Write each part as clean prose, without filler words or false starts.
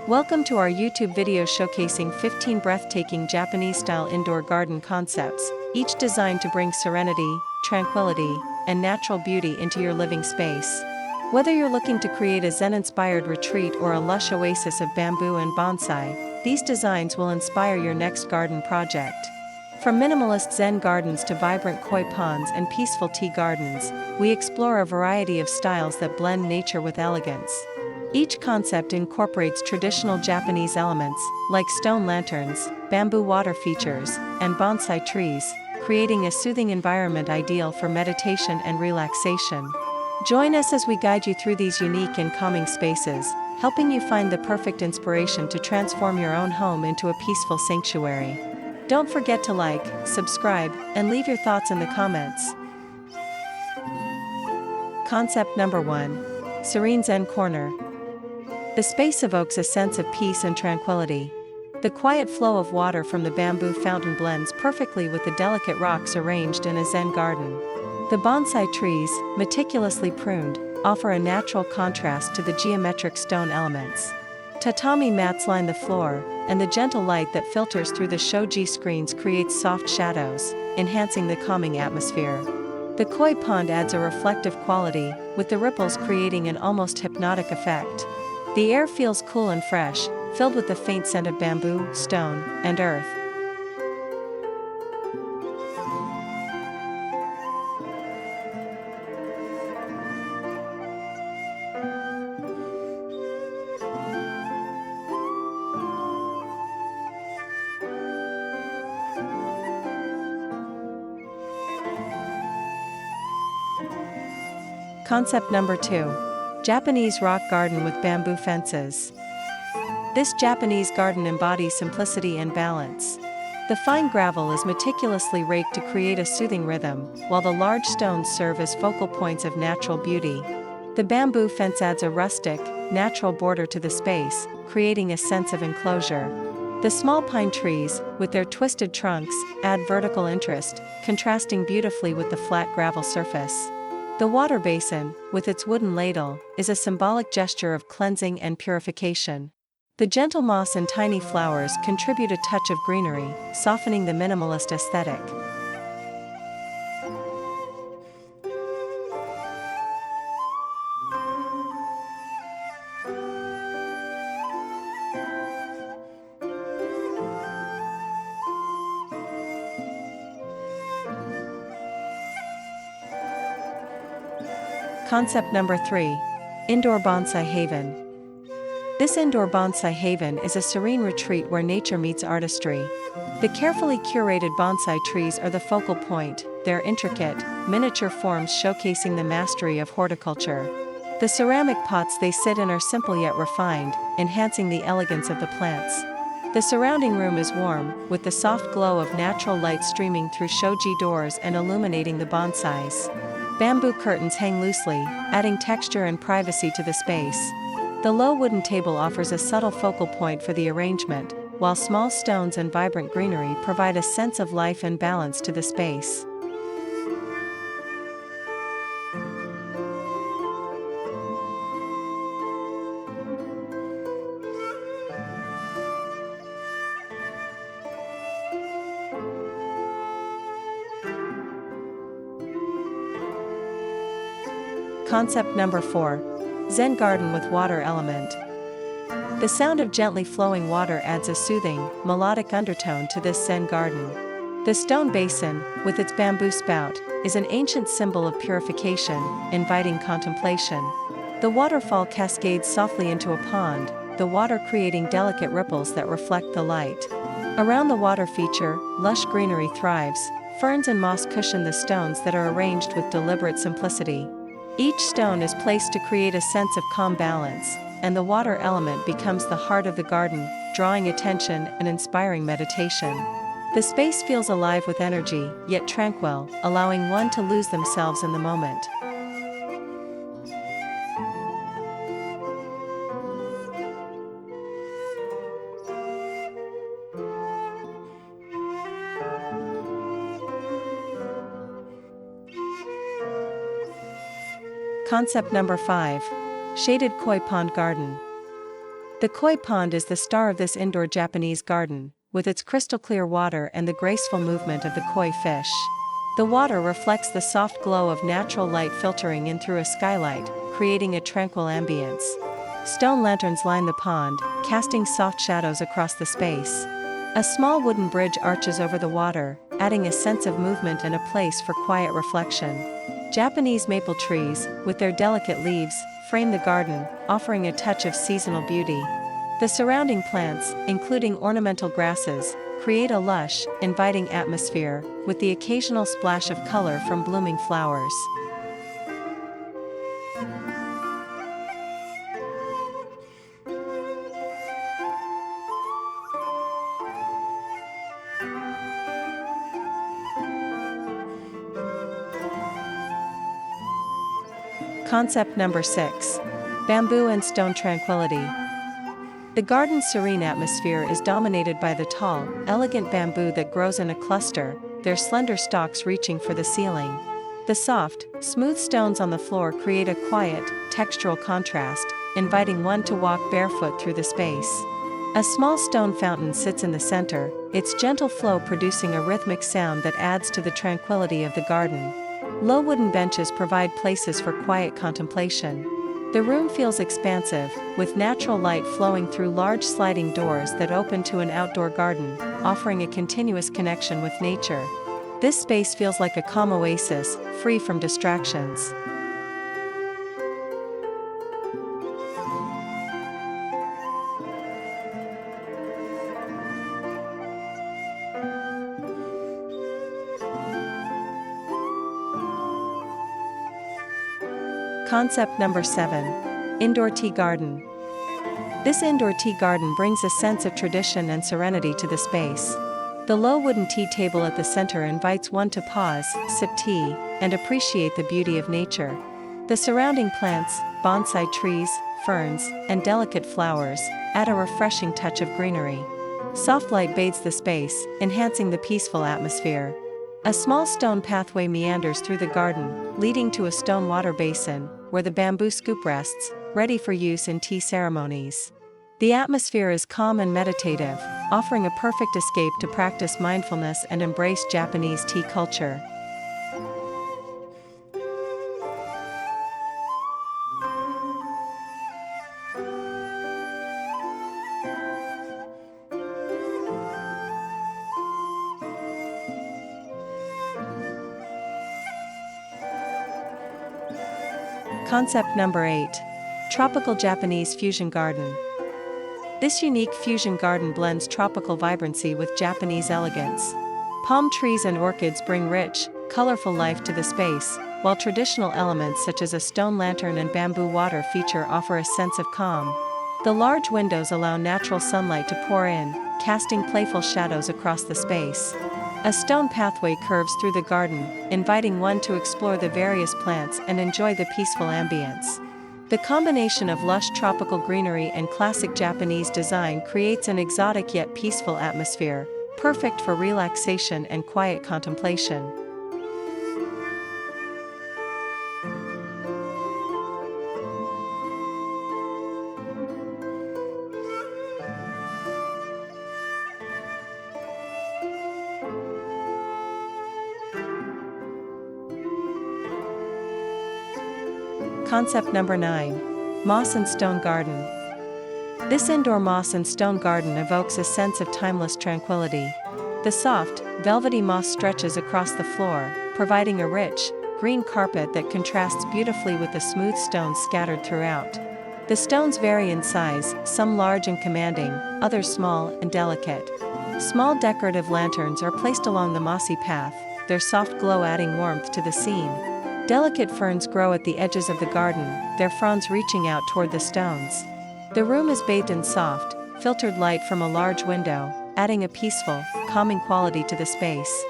Welcome to our YouTube video showcasing 15 breathtaking Japanese-style indoor garden concepts, each designed to bring serenity, tranquility, and natural beauty into your living space. Whether you're looking to create a Zen-inspired retreat or a lush oasis of bamboo and bonsai, these designs will inspire your next garden project. From minimalist Zen gardens to vibrant koi ponds and peaceful tea gardens, we explore a variety of styles that blend nature with elegance. Each concept incorporates traditional Japanese elements, like stone lanterns, bamboo water features, and bonsai trees, creating a soothing environment ideal for meditation and relaxation. Join us as we guide you through these unique and calming spaces, helping you find the perfect inspiration to transform your own home into a peaceful sanctuary. Don't forget to like, subscribe, and leave your thoughts in the comments. Concept number 1. Serene Zen Corner. The space evokes a sense of peace and tranquility. The quiet flow of water from the bamboo fountain blends perfectly with the delicate rocks arranged in a Zen garden. The bonsai trees, meticulously pruned, offer a natural contrast to the geometric stone elements. Tatami mats line the floor, and the gentle light that filters through the shoji screens creates soft shadows, enhancing the calming atmosphere. The koi pond adds a reflective quality, with the ripples creating an almost hypnotic effect. The air feels cool and fresh, filled with the faint scent of bamboo, stone, and earth. Concept number 2. Japanese rock garden with bamboo fences. This Japanese garden embodies simplicity and balance. The fine gravel is meticulously raked to create a soothing rhythm, while the large stones serve as focal points of natural beauty. The bamboo fence adds a rustic, natural border to the space, creating a sense of enclosure. The small pine trees, with their twisted trunks, add vertical interest, contrasting beautifully with the flat gravel surface. The water basin, with its wooden ladle, is a symbolic gesture of cleansing and purification. The gentle moss and tiny flowers contribute a touch of greenery, softening the minimalist aesthetic. Concept number 3. Indoor Bonsai Haven. This indoor bonsai haven is a serene retreat where nature meets artistry. The carefully curated bonsai trees are the focal point, their intricate, miniature forms showcasing the mastery of horticulture. The ceramic pots they sit in are simple yet refined, enhancing the elegance of the plants. The surrounding room is warm, with the soft glow of natural light streaming through shoji doors and illuminating the bonsais. Bamboo curtains hang loosely, adding texture and privacy to the space. The low wooden table offers a subtle focal point for the arrangement, while small stones and vibrant greenery provide a sense of life and balance to the space. Concept number 4. Zen Garden with Water Element. The sound of gently flowing water adds a soothing, melodic undertone to this Zen garden. The stone basin, with its bamboo spout, is an ancient symbol of purification, inviting contemplation. The waterfall cascades softly into a pond, the water creating delicate ripples that reflect the light. Around the water feature, lush greenery thrives, ferns and moss cushion the stones that are arranged with deliberate simplicity. Each stone is placed to create a sense of calm balance, and the water element becomes the heart of the garden, drawing attention and inspiring meditation. The space feels alive with energy, yet tranquil, allowing one to lose themselves in the moment. Concept number 5. Shaded Koi Pond Garden. The koi pond is the star of this indoor Japanese garden, with its crystal-clear water and the graceful movement of the koi fish. The water reflects the soft glow of natural light filtering in through a skylight, creating a tranquil ambience. Stone lanterns line the pond, casting soft shadows across the space. A small wooden bridge arches over the water, adding a sense of movement and a place for quiet reflection. Japanese maple trees, with their delicate leaves, frame the garden, offering a touch of seasonal beauty. The surrounding plants, including ornamental grasses, create a lush, inviting atmosphere, with the occasional splash of color from blooming flowers. Concept number 6. Bamboo and Stone Tranquility. The garden's serene atmosphere is dominated by the tall, elegant bamboo that grows in a cluster, their slender stalks reaching for the ceiling. The soft, smooth stones on the floor create a quiet, textural contrast, inviting one to walk barefoot through the space. A small stone fountain sits in the center, its gentle flow producing a rhythmic sound that adds to the tranquility of the garden. Low wooden benches provide places for quiet contemplation. The room feels expansive, with natural light flowing through large sliding doors that open to an outdoor garden, offering a continuous connection with nature. This space feels like a calm oasis, free from distractions. Concept number 7. Indoor Tea Garden. This indoor tea garden brings a sense of tradition and serenity to the space. The low wooden tea table at the center invites one to pause, sip tea, and appreciate the beauty of nature. The surrounding plants, bonsai trees, ferns, and delicate flowers, add a refreshing touch of greenery. Soft light bathes the space, enhancing the peaceful atmosphere. A small stone pathway meanders through the garden, leading to a stone water basin, where the bamboo scoop rests, ready for use in tea ceremonies. The atmosphere is calm and meditative, offering a perfect escape to practice mindfulness and embrace Japanese tea culture. Concept number 8. Tropical Japanese Fusion Garden. This unique fusion garden blends tropical vibrancy with Japanese elegance. Palm trees and orchids bring rich, colorful life to the space, while traditional elements such as a stone lantern and bamboo water feature offer a sense of calm. The large windows allow natural sunlight to pour in, casting playful shadows across the space. A stone pathway curves through the garden, inviting one to explore the various plants and enjoy the peaceful ambience. The combination of lush tropical greenery and classic Japanese design creates an exotic yet peaceful atmosphere, perfect for relaxation and quiet contemplation. Concept number 9. Moss and Stone Garden. This indoor moss and stone garden evokes a sense of timeless tranquility. The soft, velvety moss stretches across the floor, providing a rich, green carpet that contrasts beautifully with the smooth stones scattered throughout. The stones vary in size, some large and commanding, others small and delicate. Small decorative lanterns are placed along the mossy path, their soft glow adding warmth to the scene. Delicate ferns grow at the edges of the garden, their fronds reaching out toward the stones. The room is bathed in soft, filtered light from a large window, adding a peaceful, calming quality to the space.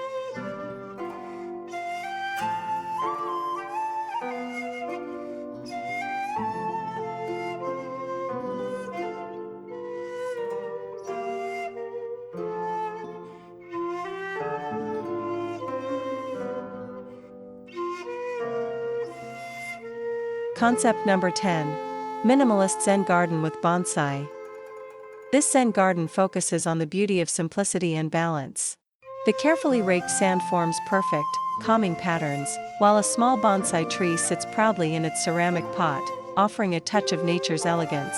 Concept number 10. Minimalist Zen Garden with Bonsai. This Zen garden focuses on the beauty of simplicity and balance. The carefully raked sand forms perfect, calming patterns, while a small bonsai tree sits proudly in its ceramic pot, offering a touch of nature's elegance.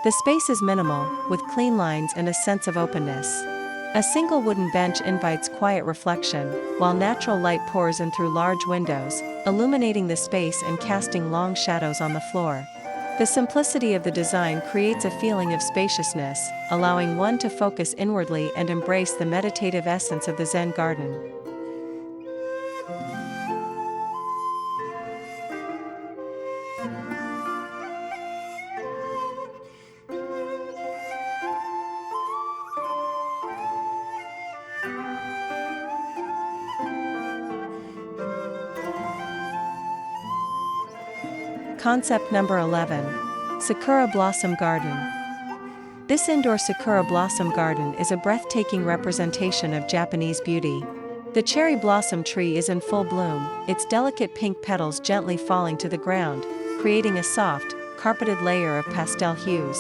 The space is minimal, with clean lines and a sense of openness. A single wooden bench invites quiet reflection, while natural light pours in through large windows, illuminating the space and casting long shadows on the floor. The simplicity of the design creates a feeling of spaciousness, allowing one to focus inwardly and embrace the meditative essence of the Zen garden. Concept number 11. Sakura Blossom Garden. This indoor sakura blossom garden is a breathtaking representation of Japanese beauty. The cherry blossom tree is in full bloom, its delicate pink petals gently falling to the ground, creating a soft, carpeted layer of pastel hues.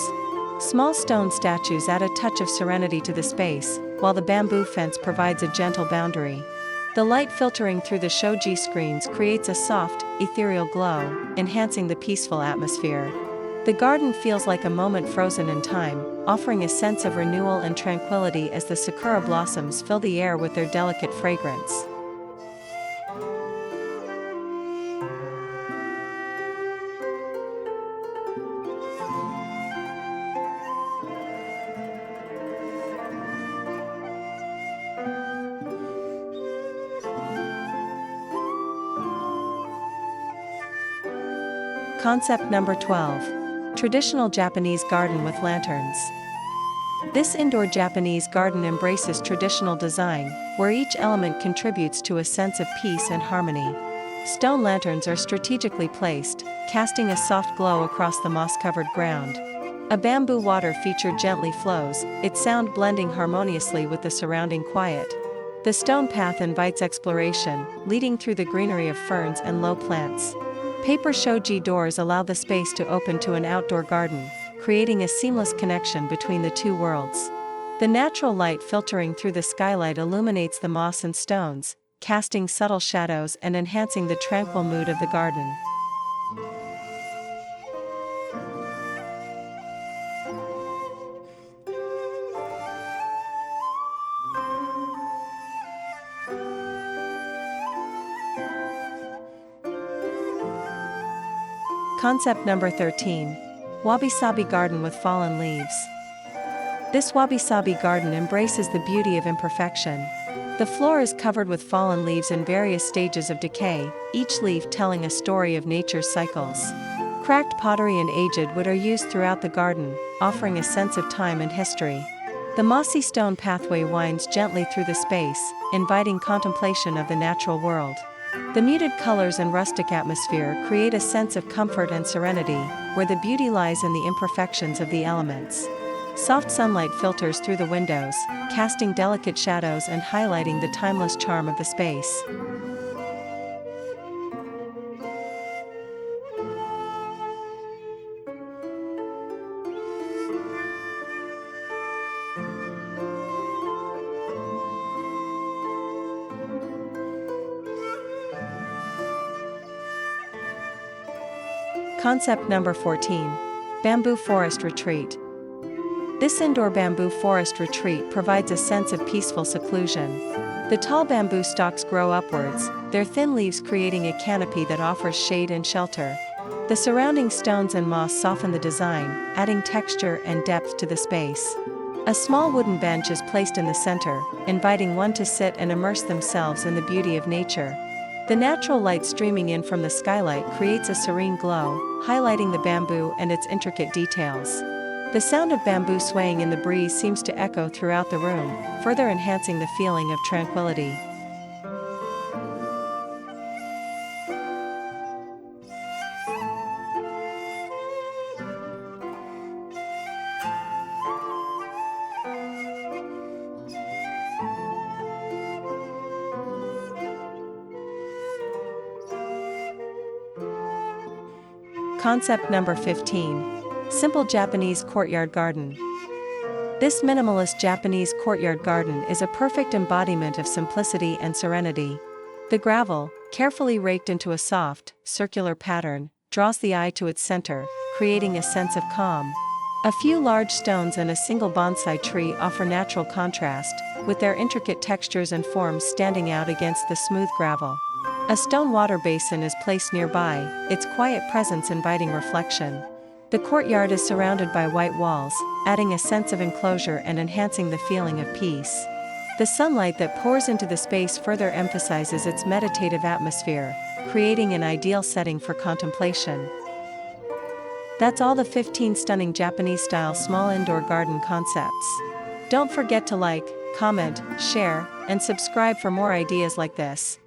Small stone statues add a touch of serenity to the space, while the bamboo fence provides a gentle boundary. The light filtering through the shoji screens creates a soft, ethereal glow, enhancing the peaceful atmosphere. The garden feels like a moment frozen in time, offering a sense of renewal and tranquility as the sakura blossoms fill the air with their delicate fragrance. Concept number 12. Traditional Japanese garden with lanterns. This indoor Japanese garden embraces traditional design, where each element contributes to a sense of peace and harmony. Stone lanterns are strategically placed, casting a soft glow across the moss-covered ground. A bamboo water feature gently flows, its sound blending harmoniously with the surrounding quiet. The stone path invites exploration, leading through the greenery of ferns and low plants. Paper shoji doors allow the space to open to an outdoor garden, creating a seamless connection between the two worlds. The natural light filtering through the skylight illuminates the moss and stones, casting subtle shadows and enhancing the tranquil mood of the garden. Concept number 13. Wabi-Sabi Garden with Fallen Leaves. This Wabi-Sabi garden embraces the beauty of imperfection. The floor is covered with fallen leaves in various stages of decay, each leaf telling a story of nature's cycles. Cracked pottery and aged wood are used throughout the garden, offering a sense of time and history. The mossy stone pathway winds gently through the space, inviting contemplation of the natural world. The muted colors and rustic atmosphere create a sense of comfort and serenity, where the beauty lies in the imperfections of the elements. Soft sunlight filters through the windows, casting delicate shadows and highlighting the timeless charm of the space. Concept number 14. Bamboo Forest Retreat. This indoor bamboo forest retreat provides a sense of peaceful seclusion. The tall bamboo stalks grow upwards, their thin leaves creating a canopy that offers shade and shelter. The surrounding stones and moss soften the design, adding texture and depth to the space. A small wooden bench is placed in the center, inviting one to sit and immerse themselves in the beauty of nature. The natural light streaming in from the skylight creates a serene glow, highlighting the bamboo and its intricate details. The sound of bamboo swaying in the breeze seems to echo throughout the room, further enhancing the feeling of tranquility. Concept number 15. Simple Japanese Courtyard Garden. This minimalist Japanese courtyard garden is a perfect embodiment of simplicity and serenity. The gravel, carefully raked into a soft, circular pattern, draws the eye to its center, creating a sense of calm. A few large stones and a single bonsai tree offer natural contrast, with their intricate textures and forms standing out against the smooth gravel. A stone water basin is placed nearby, its quiet presence inviting reflection. The courtyard is surrounded by white walls, adding a sense of enclosure and enhancing the feeling of peace. The sunlight that pours into the space further emphasizes its meditative atmosphere, creating an ideal setting for contemplation. That's all the 15 stunning Japanese-style small indoor garden concepts. Don't forget to like, comment, share, and subscribe for more ideas like this.